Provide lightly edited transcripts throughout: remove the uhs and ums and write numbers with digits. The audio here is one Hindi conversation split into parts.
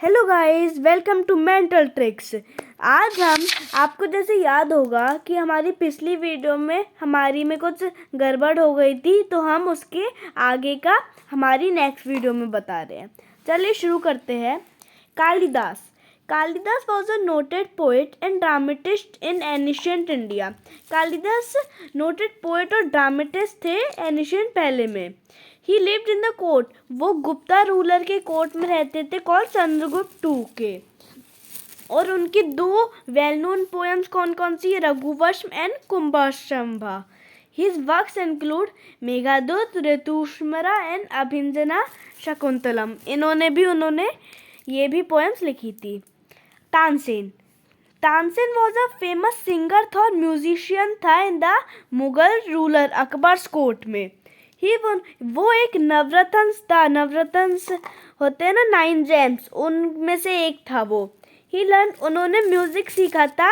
Hello guys, welcome to mental tricks. आज हम आपको जैसे याद होगा कि हमारी पिछली वीडियो में हमारी में कुछ गड़बड़ हो गई थी, तो हम उसके आगे का हमारी नेक्स्ट वीडियो में बता रहे हैं। चलिए शुरू करते हैं। Kalidas Kalidas was a noted poet and dramatist in ancient India. Kalidas noted poet और ड्रामेटिस्ट थे एनिशियंट पहले में। ही लिव्ड इन द कोर्ट, वो गुप्ता रूलर के कोर्ट में रहते थे, कॉल चंद्रगुप्त टू के। और उनकी दो वेल नोन पोएम्स कौन कौन सी है? Raghuvansh and Kumbhashambha. His works include Meghdoot, Ritusmara and Abhijnana Shakuntalam. उन्होंने ये भी पोएम्स लिखी थी। Tansen Tansen was a famous singer था और म्यूजिशियन था in the Mughal ruler Akbar's court में। वो एक नवरत्न था। नवरत्न होते हैं ना, 9 जेम्स, उनमें से एक था वो। उन्होंने म्यूजिक सीखा था।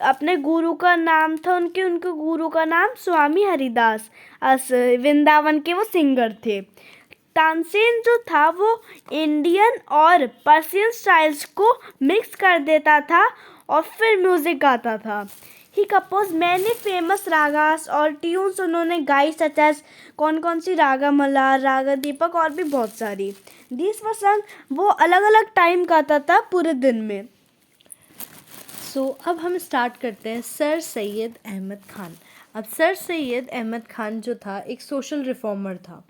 अपने गुरु का नाम था उनके गुरु का नाम स्वामी हरिदास। वृंदावन के वो सिंगर थे। तानसेन जो था वो इंडियन और पर्शियन स्टाइल्स को मिक्स कर देता था और फिर म्यूजिक गाता था। ही कंपोज मैनी फेमस रागास और ट्यून्स उन्होंने गाई, सच एज कौन कौन सी? रागा मल्हार, रागा दीपक और भी बहुत सारी। दिस वर संग, वो अलग अलग टाइम गाता था पूरे दिन में। अब हम स्टार्ट करते हैं सर सैयद अहमद खान। अब सर सैयद अहमद खान जो था एक सोशल रिफॉर्मर था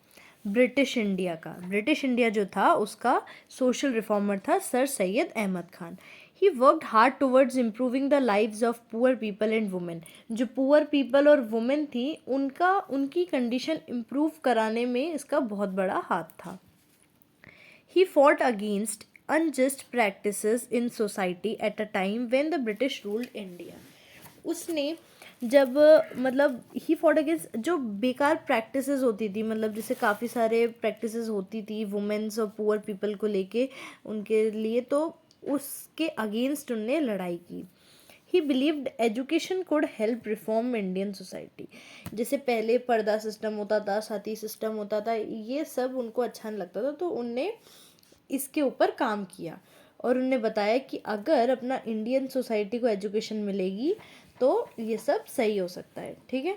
ब्रिटिश इंडिया जो था उसका सोशल रिफॉर्मर था sir Syed Ahmed Khan. He worked hard towards improving the lives of poor people and women. जो पुअर पीपल और वुमेन थी उनकी कंडीशन इम्प्रूव कराने में इसका बहुत बड़ा हाथ था। He fought against unjust practices in society at a time when the British ruled India. उसने जब ही फॉट अगेंस्ट जो बेकार प्रैक्टिसेस होती थी, जैसे काफ़ी सारे प्रैक्टिसेस होती थी वुमेन्स और पुअर पीपल को लेके उनके लिए, तो उसके अगेंस्ट उनने लड़ाई की। ही believed education could help reform Indian society. जैसे पहले पर्दा सिस्टम होता था, सती सिस्टम होता था, ये सब उनको अच्छा नहीं लगता था, तो उनने इसके ऊपर काम किया और उनने बताया कि अगर अपना इंडियन सोसाइटी को एजुकेशन मिलेगी तो ये सब सही हो सकता है। ठीक है।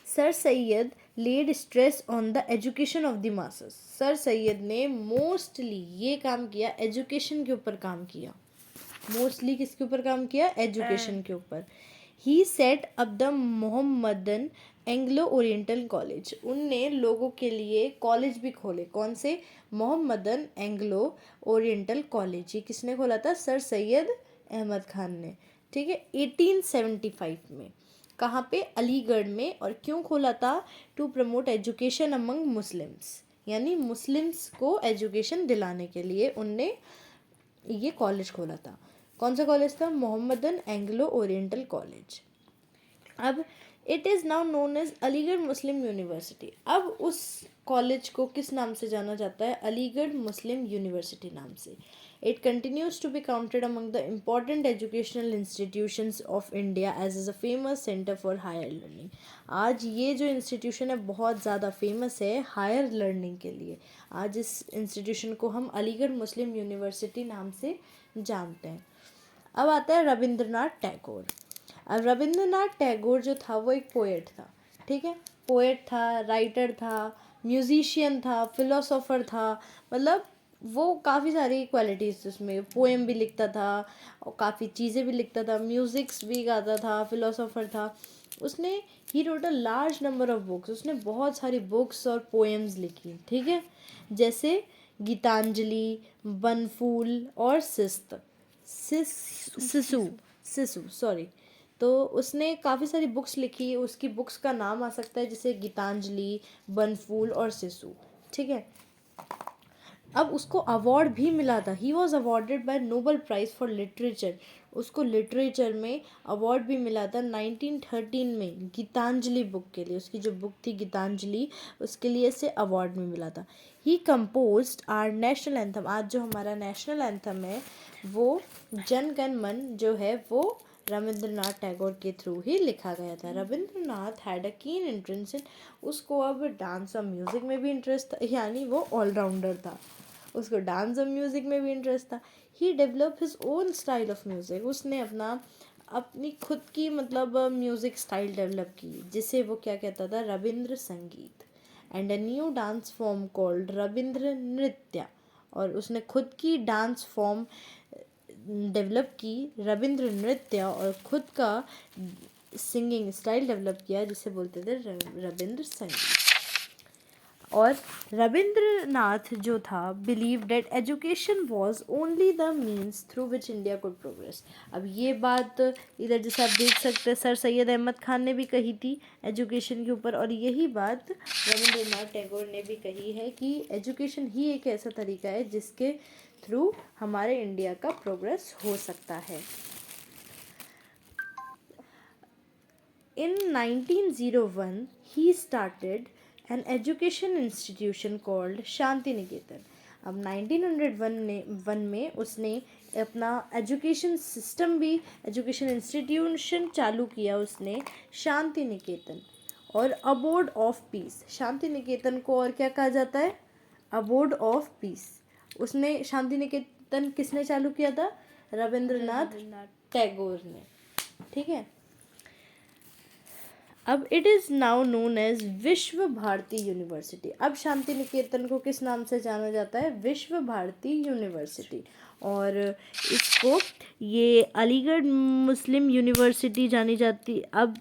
Sir Syed led stress on the education of the masses. Sir Syed ने मोस्टली ये काम किया, एजुकेशन के ऊपर काम किया। मोस्टली किसके ऊपर काम किया? एजुकेशन के ऊपर। He set up the Mohammedan Anglo Oriental College. उनने लोगों के लिए कॉलेज भी खोले। कौन से? Mohammedan Anglo Oriental College. ये किसने खोला था? सर सैयद अहमद खान ने। ठीक है। 1875 में। कहाँ पे? अलीगढ़ में। और क्यों खोला था? To promote education among Muslims, यानी मुस्लिम्स को एजुकेशन दिलाने के लिए उनने ये कॉलेज खोला था। कौन सा कॉलेज था? Mohammedan Anglo Oriental College. अब it is now known as Aligarh Muslim University. अब उस कॉलेज को किस नाम से जाना जाता है? अलीगढ़ मुस्लिम यूनिवर्सिटी नाम से। It continues to be counted among the important educational institutions of India as is a famous centre for higher learning. आज ये जो इंस्टीट्यूशन है बहुत ज़्यादा फेमस है हायर लर्निंग के लिए। आज इस इंस्टीट्यूशन को हम अलीगढ़ मुस्लिम यूनिवर्सिटी नाम से जानते हैं। अब आता है रविंद्रनाथ टैगोर। अब रविंद्रनाथ टैगोर जो था वो एक पोएट था। ठीक है। पोएट था, राइटर था, म्यूजिशियन था, फिलोसोफर था। वो काफ़ी सारी क्वालिटीज़, उसमें पोएम भी लिखता था और काफ़ी चीज़ें भी लिखता था, म्यूज़िक्स भी गाता था, फिलोसोफर था। उसने he wrote a large number of books. उसने बहुत सारी बुक्स और पोएम्स लिखी। ठीक है। जैसे गीतांजलि, बनफूल और सिसु सॉरी। तो उसने काफ़ी सारी बुक्स लिखी। उसकी बुक्स का नाम आ सकता है जैसे गीतांजलि, बनफूल और सिसु। ठीक है। अब उसको अवार्ड भी मिला था। He was awarded by Nobel prize for literature. उसको लिटरेचर में अवार्ड भी मिला था 1913 में गीतांजलि बुक के लिए। उसकी जो बुक थी गीतांजलि, उसके लिए इसे अवार्ड में मिला था। ही कंपोज्ड आवर नेशनल एंथम। आज जो हमारा नेशनल एंथम है वो जन गण मन जो है वो रविंद्रनाथ टैगोर के थ्रू ही लिखा गया था। Rabindranath had a keen interest in, उसको अब डांस और म्यूज़िक में भी इंटरेस्ट था, यानी वो ऑलराउंडर था। उसको डांस और म्यूज़िक में भी इंटरेस्ट था। He develop his own style of music, उसने अपनी खुद की मतलब म्यूज़िक स्टाइल डेवलप की, जिसे वो क्या कहता था, रविंद्र संगीत, and a new dance form called Ravindra नृत्य। और उसने खुद की डांस फॉर्म डेवलप की, रविंद्र नृत्य, और खुद का सिंगिंग स्टाइल डेवलप किया जिसे बोलते थे रविंद्र संगीत। और रविंद्रनाथ जो था believe date education was only the means through which India could progress. अब ये बात इधर जैसे आप देख सकते हैं सर सैयद अहमद खान ने भी कही थी एजुकेशन के ऊपर, और यही बात रविंद्रनाथ टैगोर ने भी कही है कि एजुकेशन ही एक ऐसा तरीका है जिसके थ्रू हमारे इंडिया का प्रोग्रेस हो सकता है। In 1901, he started an education institution called Shanti Niketan. अब 1901 में उसने अपना एजुकेशन सिस्टम भी, एजुकेशन इंस्टीट्यूशन चालू किया उसने, शांति निकेतन। और abode of peace, Shanti Niketan को और क्या कहा जाता है, अबोर्ड ऑफ पीस। उसने शांति निकेतन किसने चालू किया था, रविंद्रनाथ टैगोर ने, ठीक है। अब it is now known as Vishwa Bharati university. अब शांति निकेतन को किस नाम से जाना जाता है, विश्व भारती यूनिवर्सिटी। और इसको ये अलीगढ़ मुस्लिम यूनिवर्सिटी जानी जाती। अब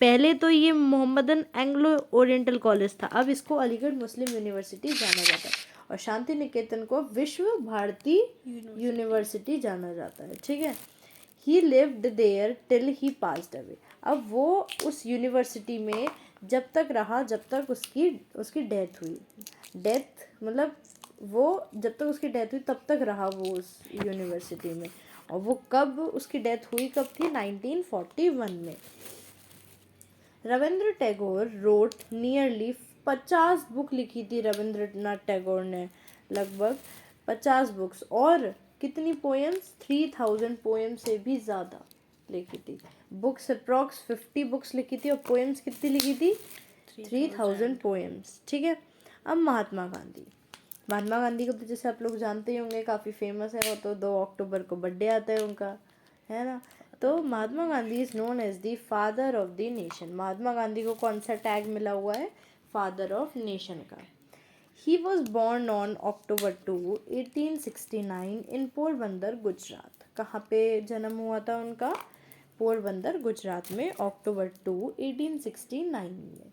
पहले तो ये मोहम्मदन एंग्लो ओरिएंटल कॉलेज था, अब इसको अलीगढ़ मुस्लिम यूनिवर्सिटी जाना जाता है। और शांति निकेतन को विश्व भारती यूनिवर्सिटी जाना जाता है, ठीक है। He lived there till he passed away. अब वो उस यूनिवर्सिटी में जब तक रहा जब तक उसकी डेथ हुई। डेथ मतलब वो जब तक उसकी डेथ हुई तब तक रहा वो उस यूनिवर्सिटी में। और वो कब उसकी डेथ हुई कब थी, 1941 में। Rabindra Tagore wrote nearly 50 book लिखी थी रविंद्रनाथ टैगोर ने, लगभग 50 बुक्स। और कितनी पोएम्स, 3000 पोएम से भी ज़्यादा लिखी थी। बुक्स अप्रॉक्स 50 बुक्स लिखी थी और पोएम्स कितनी लिखी थी, 3000 पोएम्स, ठीक है। अब महात्मा गांधी को तो जैसे आप लोग जानते ही होंगे, काफ़ी फेमस है वो तो, 2 अक्टूबर को बर्थडे आता है उनका, है ना। तो Mahatma Gandhi is known as the father of the nation. Mahatma Gandhi को कौन सा टैग मिला हुआ है, फादर ऑफ नेशन का। He was born on October 2, 1869 in Porbandar, Gujarat. कहाँ पे जन्म हुआ था उनका, पोरबंदर, गुजरात में, अक्टूबर 2, 1869 में।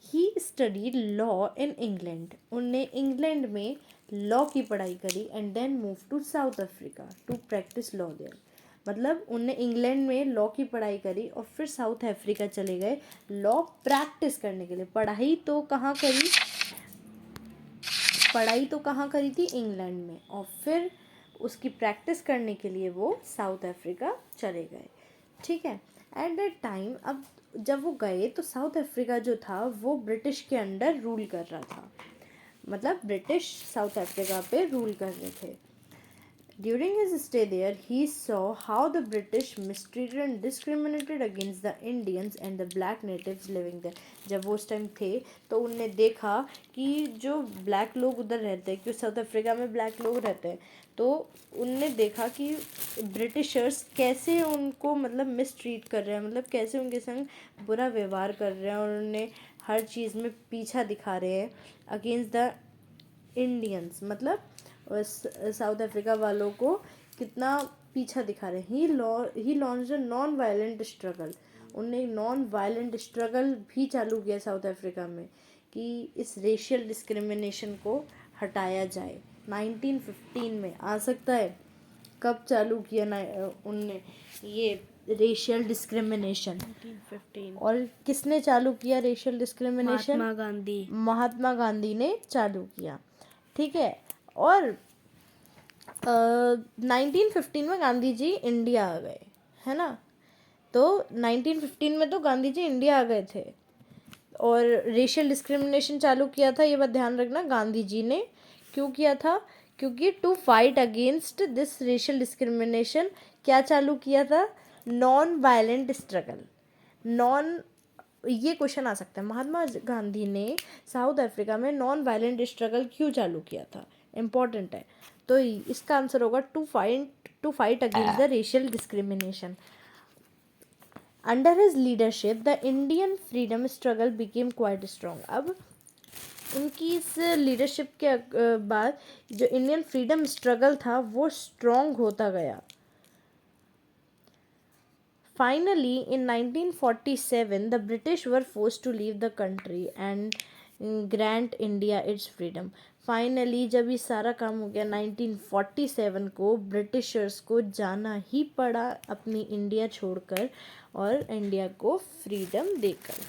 He studied law in England. उनने इंग्लैंड में लॉ की पढ़ाई करी, and then move to South Africa to practice law there. मतलब उनने इंग्लैंड में लॉ की पढ़ाई करी और फिर साउथ अफ्रीका चले गए लॉ प्रैक्टिस करने के लिए। पढ़ाई तो कहाँ करी थी, इंग्लैंड में, और फिर उसकी प्रैक्टिस करने के लिए वो साउथ अफ्रीका चले गए, ठीक है। एट दैट टाइम, अब जब वो गए तो साउथ अफ्रीका जो था वो ब्रिटिश के अंडर रूल कर रहा था। मतलब ब्रिटिश साउथ अफ्रीका पे रूल कर रहे थे। During his stay there, he saw how the British mistreated and discriminated against the Indians and the black natives living there. जब वो उस टाइम थे तो उनने देखा कि जो ब्लैक लोग उधर रहते हैं, क्योंकि साउथ अफ्रीका में ब्लैक लोग रहते हैं, तो उनने देखा कि ब्रिटिशर्स कैसे उनको मतलब मिसट्रीट कर रहे हैं, मतलब कैसे उनके संग बुरा व्यवहार कर रहे हैं, और उन्हें हर चीज़ में पीछा दिखा रहे हैं अगेंस्ट द इंडियंस। मतलब साउथ अफ्रीका वालों को कितना पीछा दिखा रहे हैं। He launch a non violent struggle. उनने नॉन वायलेंट स्ट्रगल भी चालू किया साउथ अफ्रीका में कि इस रेशियल डिस्क्रिमिनेशन को हटाया जाए। 1915 में आ सकता है, कब चालू किया ना उनने ये रेशियल डिस्क्रिमिनेशन, 1915। और किसने चालू किया रेशियल डिस्क्रिमिनेशन, महात्मा गांधी ने चालू किया, ठीक है। और 1915 में गांधी जी इंडिया आ गए, है ना। तो 1915 में तो गांधी जी इंडिया आ गए थे और रेशियल डिस्क्रिमिनेशन चालू किया था। ये बात ध्यान रखना, गांधी जी ने क्यों किया था, क्योंकि to fight against this racial discrimination क्या चालू किया था, नॉन वायलेंट स्ट्रगल। ये क्वेश्चन आ सकता है, महात्मा गांधी ने साउथ अफ्रीका में नॉन वायलेंट स्ट्रगल क्यों चालू किया था, इम्पॉर्टेंट है। तो इसका आंसर होगा to fight against the racial discrimination. Under his leadership the Indian freedom struggle became quite strong. अब उनकी इस लीडरशिप के बाद जो इंडियन फ्रीडम स्ट्रगल था वो स्ट्रॉन्ग होता गया। Finally in 1947 the British were force to leave the country and grant India its freedom. Finally जब ये सारा काम हो गया 1947 को ब्रिटिशर्स को जाना ही पड़ा अपनी इंडिया छोड़कर और इंडिया को फ्रीडम देकर।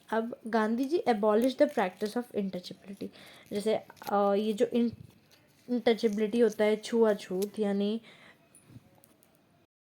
अब Gandhi ji abolish the practice of इंटचेबिलिटी। जैसे ये जो इंटचेबिलिटी होता है, छुआछूत, यानी